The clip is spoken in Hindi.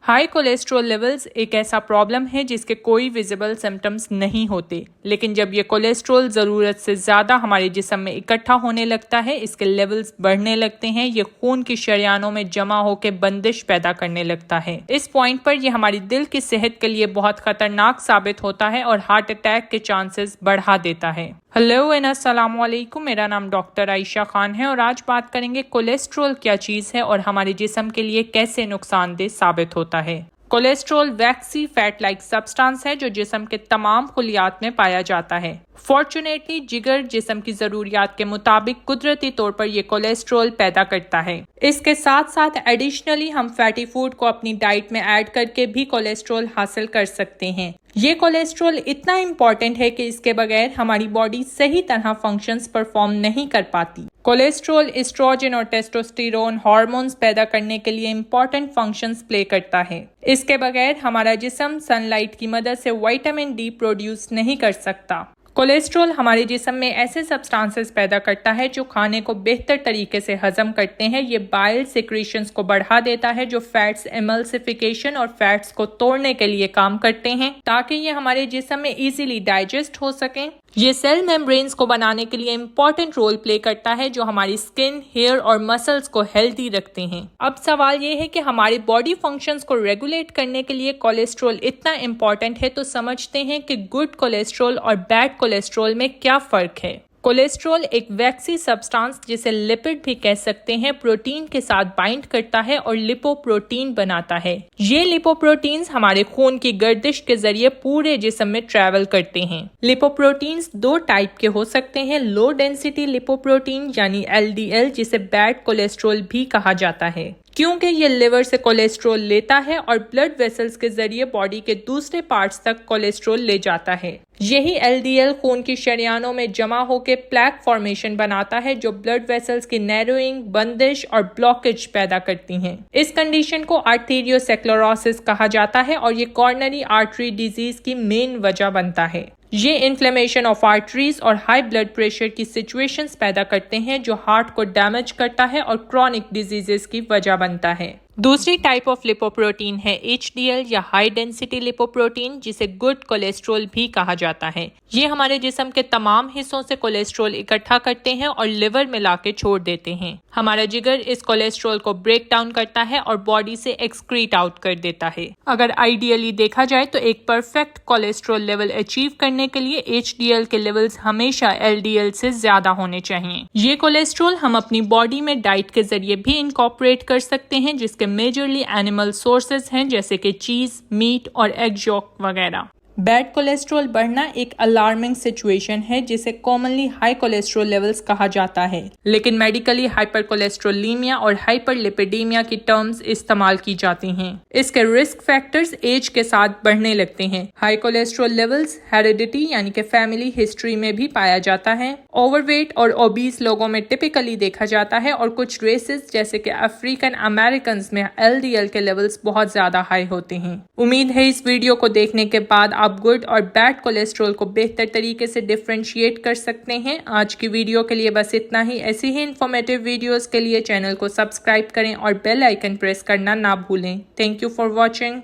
हाई कोलेस्ट्रॉल लेवल्स एक ऐसा प्रॉब्लम है जिसके कोई विजिबल सिम्टम्स नहीं होते, लेकिन जब ये कोलेस्ट्रॉल ज़रूरत से ज़्यादा हमारे जिस्म में इकट्ठा होने लगता है, इसके लेवल्स बढ़ने लगते हैं, ये खून की शरियानों में जमा होकर बंदिश पैदा करने लगता है। इस पॉइंट पर यह हमारी दिल की सेहत के लिए बहुत खतरनाक साबित होता है और हार्ट अटैक के चांसेस बढ़ा देता है। हेलो एंड अस्सलाम वालेकुम, मेरा नाम डॉक्टर आयशा खान है और आज बात करेंगे कोलेस्ट्रॉल क्या चीज़ है और हमारे जिस्म के लिए कैसे नुकसानदेह साबित होता है। कोलेस्ट्रॉल वैक्सी फैट लाइक सब्सटेंस है जो जिस्म के तमाम खुलियात में पाया जाता है। फॉर्चुनेटली जिगर जिस्म की जरूरियात के मुताबिक कुदरती तौर पर यह कोलेस्ट्रॉल पैदा करता है। इसके साथ साथ एडिशनली हम फैटी फूड को अपनी डाइट में ऐड करके भी कोलेस्ट्रॉल हासिल कर सकते हैं। ये कोलेस्ट्रॉल इतना इम्पॉर्टेंट है कि इसके बगैर हमारी बॉडी सही तरह फंक्शंस परफॉर्म नहीं कर पाती। कोलेस्ट्रॉल एस्ट्रोजन और टेस्टोस्टेरोन हार्मोन्स पैदा करने के लिए इम्पॉर्टेंट फंक्शंस प्ले करता है। इसके बगैर हमारा जिस्म सनलाइट की मदद से विटामिन डी प्रोड्यूस नहीं कर सकता। कोलेस्ट्रॉल हमारे जिस्म में ऐसे सब्सटेंसेस पैदा करता है जो खाने को बेहतर तरीके से हजम करते हैं। ये बाइल सिक्रीशंस को बढ़ा देता है जो फैट्स एमल्सिफिकेशन और फैट्स को तोड़ने के लिए काम करते हैं ताकि ये हमारे जिस्म में इजीली डाइजेस्ट हो सकें। ये सेल मेम्ब्रेन्स को बनाने के लिए इम्पोर्टेंट रोल प्ले करता है जो हमारी स्किन, हेयर और मसल्स को हेल्दी रखते हैं। अब सवाल ये है कि हमारी बॉडी फंक्शंस को रेगुलेट करने के लिए कोलेस्ट्रॉल इतना इम्पोर्टेंट है, तो समझते हैं कि गुड कोलेस्ट्रॉल और बैड कोलेस्ट्रॉल में क्या फर्क है। कोलेस्ट्रॉल एक वैक्सी सब्सटेंस जिसे लिपिड भी कह सकते हैं प्रोटीन के साथ बाइंड करता है और लिपोप्रोटीन बनाता है। ये लिपोप्रोटीन्स हमारे खून की गर्दिश के जरिए पूरे जिस्म में ट्रैवल करते हैं। लिपोप्रोटीन्स दो टाइप के हो सकते हैं, लो डेंसिटी लिपोप्रोटीन यानी LDL जिसे बैड कोलेस्ट्रॉल भी कहा जाता है क्योंकि ये लिवर से कोलेस्ट्रॉल लेता है और ब्लड वेसल्स के जरिए बॉडी के दूसरे पार्ट्स तक कोलेस्ट्रॉल ले जाता है। यही LDL खून की शरियानों में जमा होकर प्लैक फॉर्मेशन बनाता है जो ब्लड वेसल्स की नैरोइंग, बंदिश और ब्लॉकेज पैदा करती हैं। इस कंडीशन को आर्टेरियोस्क्लेरोसिस कहा जाता है और ये कॉर्नरी आर्टरी डिजीज की मेन वजह बनता है। ये इन्फ्लेमेशन ऑफ आर्टरीज और हाई ब्लड प्रेशर की सिचुएशंस पैदा करते हैं जो हार्ट को डैमेज करता है और क्रॉनिक डिजीजेस की वजह बनता है। दूसरी टाइप ऑफ लिपोप्रोटीन है HDL या हाई डेंसिटी लिपोप्रोटीन जिसे गुड कोलेस्ट्रॉल भी कहा जाता है। ये हमारे जिस्म के तमाम हिस्सों से कोलेस्ट्रॉल इकट्ठा करते हैं और लिवर में लाके छोड़ देते हैं। हमारा जिगर इस कोलेस्ट्रॉल को ब्रेक डाउन करता है और बॉडी से एक्सक्रीट आउट कर देता है। अगर आइडियली देखा जाए तो एक परफेक्ट कोलेस्ट्रॉल लेवल अचीव करने के लिए HDL के लेवल्स हमेशा LDL से ज्यादा होने चाहिए। ये कोलेस्ट्रॉल हम अपनी बॉडी में डाइट के जरिए भी इनकॉर्पोरेट कर सकते हैं जिसके मेजरली एनिमल सोर्सेज हैं जैसे कि चीज, मीट और एग यॉक वगैरह। बैड कोलेस्ट्रॉल बढ़ना एक अलार्मिंग सिचुएशन है जिसे कॉमनली हाई कोलेस्ट्रॉल लेवल्स कहा जाता है, लेकिन मेडिकली हाइपर कोलेस्ट्रोलीमिया और हाइपरलिपिडीमिया की टर्म्स इस्तेमाल की जाती हैं। इसके रिस्क फैक्टर्स एज के साथ बढ़ने लगते हैं। हाई कोलेस्ट्रॉल लेवल्स हेरिडिटी यानी कि फैमिली हिस्ट्री में भी पाया जाता है। ओवरवेट और ओबीस लोगों में टिपिकली देखा जाता है और कुछ रेसेस जैसे कि अफ्रीकन अमेरिकन में LDL के लेवल्स बहुत ज्यादा हाई होते हैं। उम्मीद है इस वीडियो को देखने के बाद आप गुड और बैड कोलेस्ट्रॉल को बेहतर तरीके से डिफरेंशिएट कर सकते हैं। आज की वीडियो के लिए बस इतना ही। ऐसी ही इंफॉर्मेटिव वीडियोस के लिए चैनल को सब्सक्राइब करें और बेल आइकन प्रेस करना ना भूलें। Thank you for watching.